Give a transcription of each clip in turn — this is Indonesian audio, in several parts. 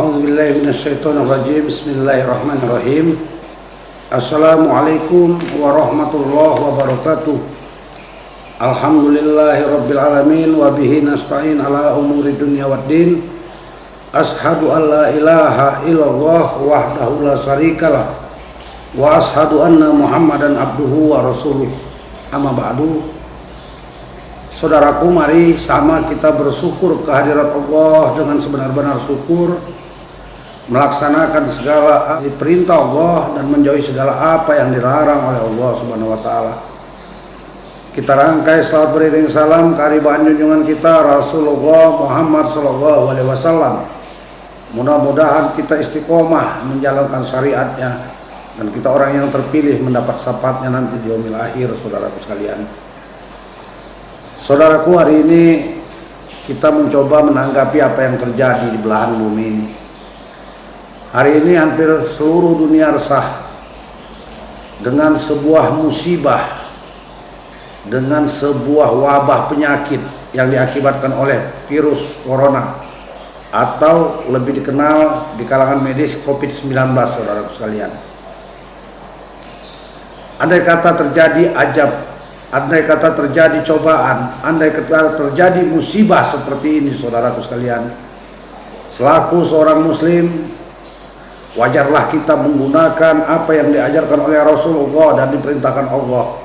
A'udzubillahi minasyaitonirrajim. Bismillahirrahmanirrahim. Assalamualaikum warahmatullahi wabarakatuh. Alhamdulillahirabbil alamin wa bihi nasta'in ala umuri dunya waddin. Ashhadu an la ilaha illallah wahdahu la syarikalah wa ashhadu anna Muhammadan abduhu wa rasuluh. Amma ba'du. Saudaraku, mari sama kita bersyukur kehadirat Allah dengan sebenar-benar syukur, melaksanakan segala perintah Allah dan menjauhi segala apa yang dilarang oleh Allah Subhanahu wa taala. Kita rangkai salawat beriring salam keharibaan junjungan kita Rasulullah Muhammad sallallahu alaihi wasallam. Mudah-mudahan kita istiqomah menjalankan syariatnya dan kita orang yang terpilih mendapat syafaatnya nanti di yaumil akhir, saudaraku sekalian. Saudaraku, hari ini kita mencoba menanggapi apa yang terjadi di belahan bumi ini. Hari ini hampir seluruh dunia resah dengan sebuah musibah, dengan sebuah wabah penyakit yang diakibatkan oleh virus corona atau lebih dikenal di kalangan medis COVID-19, saudaraku sekalian. Andai kata terjadi ajab, andai kata terjadi cobaan, andai kata terjadi musibah seperti ini, saudaraku sekalian, selaku seorang muslim, wajarlah kita menggunakan apa yang diajarkan oleh Rasulullah dan diperintahkan Allah,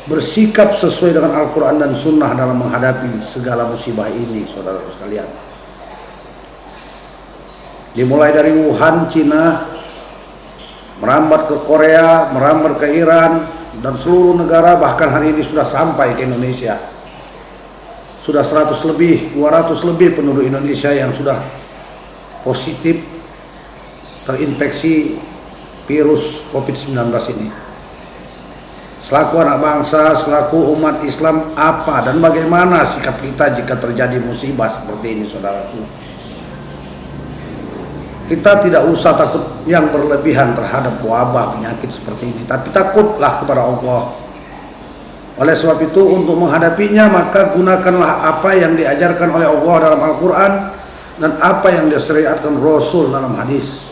bersikap sesuai dengan Al-Quran dan Sunnah dalam menghadapi segala musibah ini, saudaraku sekalian. Dimulai dari Wuhan, Cina, merambat ke Korea, merambat ke Iran, dan seluruh negara, bahkan hari ini sudah sampai ke Indonesia. Sudah 100 lebih, 200 lebih penduduk Indonesia yang sudah positif terinfeksi virus COVID-19 ini. Selaku anak bangsa, selaku umat Islam, apa dan bagaimana sikap kita jika terjadi musibah seperti ini, saudaraku? Kita tidak usah takut yang berlebihan terhadap wabah penyakit seperti ini, tapi takutlah kepada Allah. Oleh sebab itu, untuk menghadapinya maka gunakanlah apa yang diajarkan oleh Allah dalam Al-Quran dan apa yang disyariatkan Rasul dalam hadis.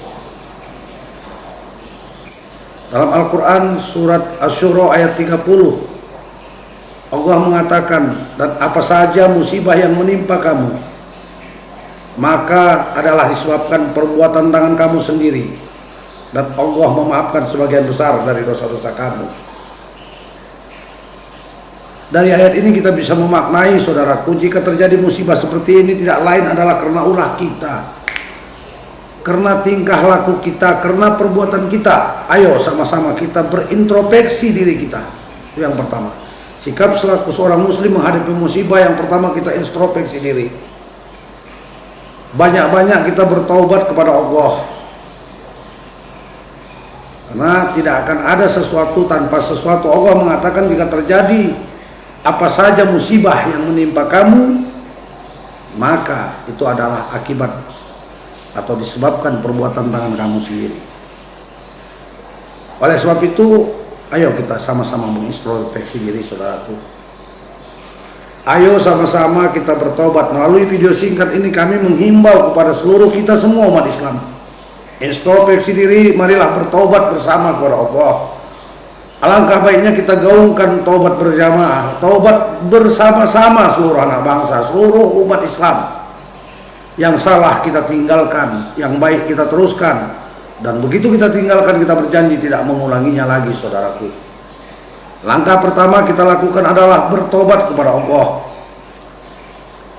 Dalam Al-Quran surat Asy-Syura ayat 30, Allah mengatakan, dan apa saja musibah yang menimpa kamu, maka adalah disebabkan perbuatan tangan kamu sendiri, dan Allah memaafkan sebagian besar dari dosa-dosa kamu. Dari ayat ini kita bisa memaknai, saudaraku, jika terjadi musibah seperti ini tidak lain adalah karena ulah kita, karena tingkah laku kita, karena perbuatan kita. Ayo sama-sama kita berintrospeksi diri kita. Itu yang pertama. Sikap selaku seorang muslim menghadapi musibah, yang pertama kita introspeksi diri. Banyak-banyak kita bertaubat kepada Allah, karena tidak akan ada sesuatu tanpa sesuatu. Allah mengatakan jika terjadi apa saja musibah yang menimpa kamu, maka itu adalah akibat atau disebabkan perbuatan tangan kamu sendiri. Oleh sebab itu, ayo kita sama-sama mengintrospeksi diri, saudaraku. Ayo sama-sama kita bertobat. Melalui video singkat ini kami menghimbau kepada seluruh kita semua umat Islam, introspeksi diri, marilah bertobat bersama kepada Allah. Alangkah baiknya kita gaungkan taubat berjamaah, taubat bersama-sama seluruh anak bangsa, seluruh umat Islam. Yang salah kita tinggalkan, yang baik kita teruskan, dan begitu kita tinggalkan kita berjanji tidak mengulanginya lagi, saudaraku. Langkah pertama kita lakukan adalah bertobat kepada Allah.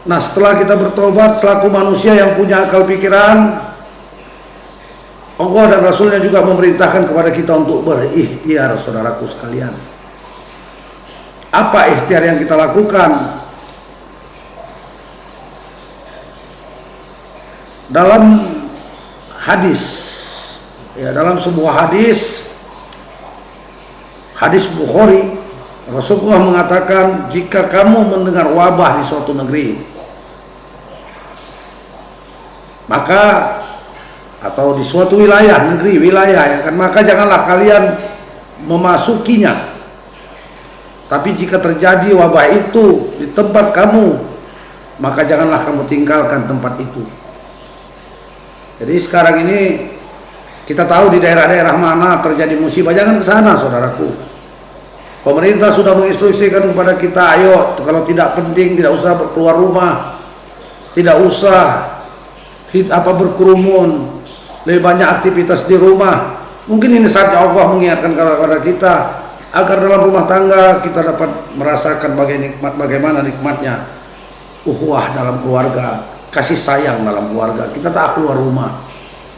Nah, setelah kita bertobat selaku manusia yang punya akal pikiran, Allah dan Rasulnya juga memerintahkan kepada kita untuk berikhtiar, saudaraku sekalian. Apa ikhtiar yang kita lakukan? Dalam hadis, ya, dalam sebuah hadis Bukhari, Rasulullah mengatakan, jika kamu mendengar wabah di suatu negeri, maka atau di suatu wilayah, negeri, wilayah, ya kan, maka janganlah kalian memasukinya. Tapi jika terjadi wabah itu di tempat kamu, maka janganlah kamu tinggalkan tempat itu. Jadi sekarang ini kita tahu di daerah-daerah mana terjadi musibah, jangan ke sana saudaraku. Pemerintah sudah menginstruksikan kepada kita, ayo kalau tidak penting tidak usah keluar rumah, tidak usah berkerumun, lebih banyak aktivitas di rumah. Mungkin ini saatnya Allah mengingatkan kepada kita agar dalam rumah tangga kita dapat merasakan bagaimana nikmatnya ukhuwah dalam keluarga, kasih sayang dalam keluarga. Kita tak keluar rumah.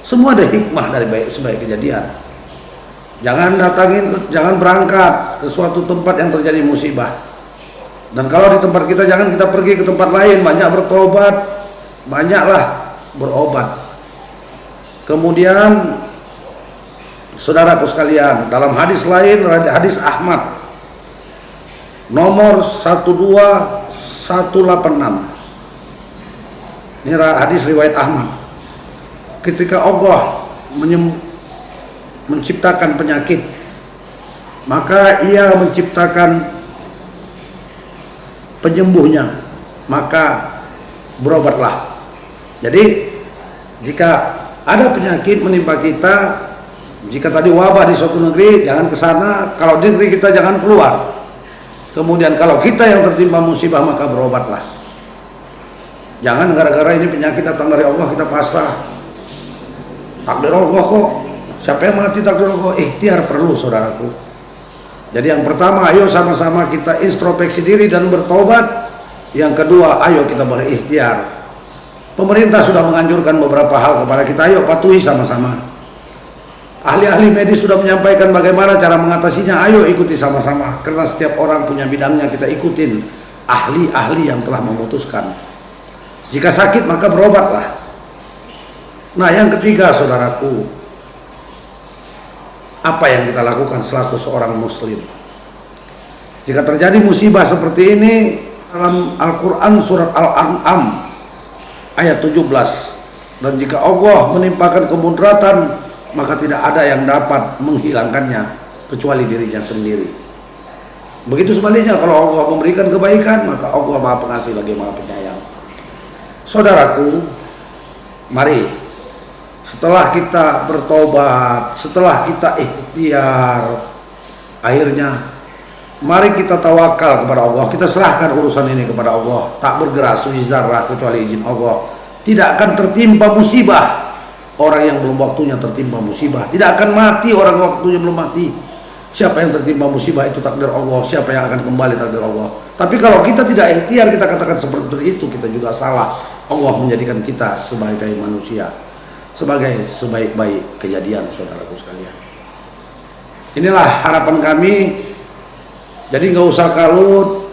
Semua ada hikmah dari sebaik kejadian. Jangan jangan berangkat ke suatu tempat yang terjadi musibah. Dan kalau di tempat kita, jangan kita pergi ke tempat lain. Banyak bertobat, banyaklah berobat. Kemudian saudaraku sekalian, dalam hadis lain, hadis Ahmad nomor 12186. Ini hadis riwayat Ahmad. Ketika Allah menciptakan penyakit, maka ia menciptakan penyembuhnya, maka berobatlah. Jadi jika ada penyakit menimpa kita, jika tadi wabah di suatu negeri, jangan ke sana. Kalau di negeri kita jangan keluar. Kemudian kalau kita yang tertimpa musibah, maka berobatlah. Jangan gara-gara ini penyakit datang dari Allah kita pasrah. Takdir Allah kok. Siapa yang mati takdir Allah? Ikhtiar perlu saudaraku. Jadi yang pertama, ayo sama-sama kita introspeksi diri dan bertobat. Yang kedua, ayo kita berikhtiar. Pemerintah sudah menganjurkan beberapa hal kepada kita, ayo patuhi sama-sama. Ahli-ahli medis sudah menyampaikan bagaimana cara mengatasinya, ayo ikuti sama-sama. Karena setiap orang punya bidangnya, kita ikutin ahli-ahli yang telah memutuskan. Jika sakit maka berobatlah. Nah yang ketiga saudaraku, apa yang kita lakukan selaku seorang muslim? Jika terjadi musibah seperti ini, dalam Al-Quran surat Al-An'am ayat 17, dan jika Allah menimpakan kemudaratan, maka tidak ada yang dapat menghilangkannya kecuali dirinya sendiri. Begitu sebaliknya, kalau Allah memberikan kebaikan, maka Allah Maha Pengasih lagi Maha Penyayang. Saudaraku, mari setelah kita bertobat, setelah kita ikhtiar, akhirnya mari kita tawakal kepada Allah. Kita serahkan urusan ini kepada Allah. Tak bergerak suizarah kecuali izin Allah. Tidak akan tertimpa musibah orang yang belum waktunya tertimpa musibah. Tidak akan mati orang waktunya belum mati. Siapa yang tertimpa musibah itu takdir Allah. Siapa yang akan kembali takdir Allah. Tapi kalau kita tidak ikhtiar, kita katakan seperti itu, kita juga salah. Allah menjadikan kita sebagai manusia, sebagai sebaik-baik kejadian saudaraku sekalian. Inilah harapan kami. Jadi nggak usah kalut,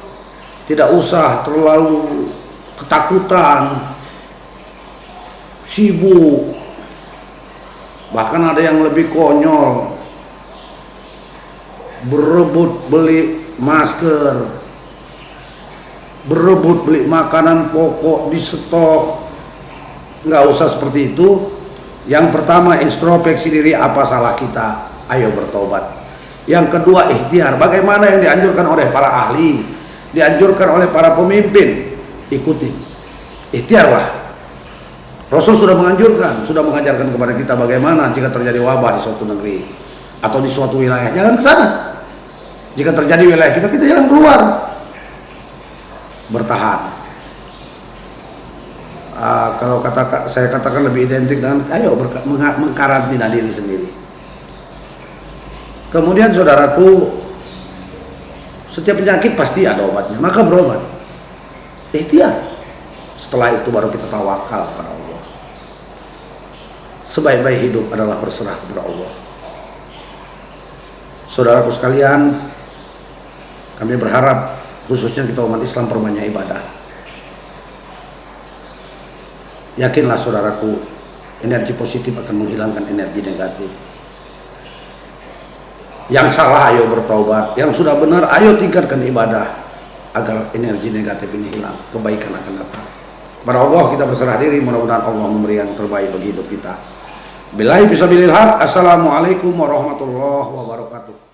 tidak usah terlalu ketakutan, sibuk. Bahkan ada yang lebih konyol, berebut beli masker, berebut beli makanan pokok di stok. Nggak usah seperti itu. Yang pertama, introspeksi diri, apa salah kita, ayo bertobat. Yang kedua, ikhtiar. Bagaimana yang dianjurkan oleh para ahli, dianjurkan oleh para pemimpin, ikuti, ikhtiarlah. Rasul sudah menganjurkan, sudah mengajarkan kepada kita bagaimana jika terjadi wabah di suatu negeri atau di suatu wilayah, jangan ke sana. Jika terjadi wilayah kita jangan keluar, bertahan. Kalau saya katakan lebih identik dengan ayo mengkarantina diri sendiri. Kemudian saudaraku, setiap penyakit pasti ada obatnya, maka berobat. Ikhtiar. Setelah itu baru kita tawakal kepada Allah. Sebaik-baik hidup adalah berserah kepada Allah. Saudaraku sekalian, kami berharap khususnya kita umat Islam perbanyak ibadah. Yakinlah saudaraku, energi positif akan menghilangkan energi negatif. Yang salah ayo bertaubat, yang sudah benar ayo tingkatkan ibadah agar energi negatif ini hilang, kebaikan akan datang. Kepada Allah kita berserah diri, mudah-mudahan Allah memberi yang terbaik bagi hidup kita. Billahi fisabilil haq. Assalamualaikum warahmatullahi wabarakatuh.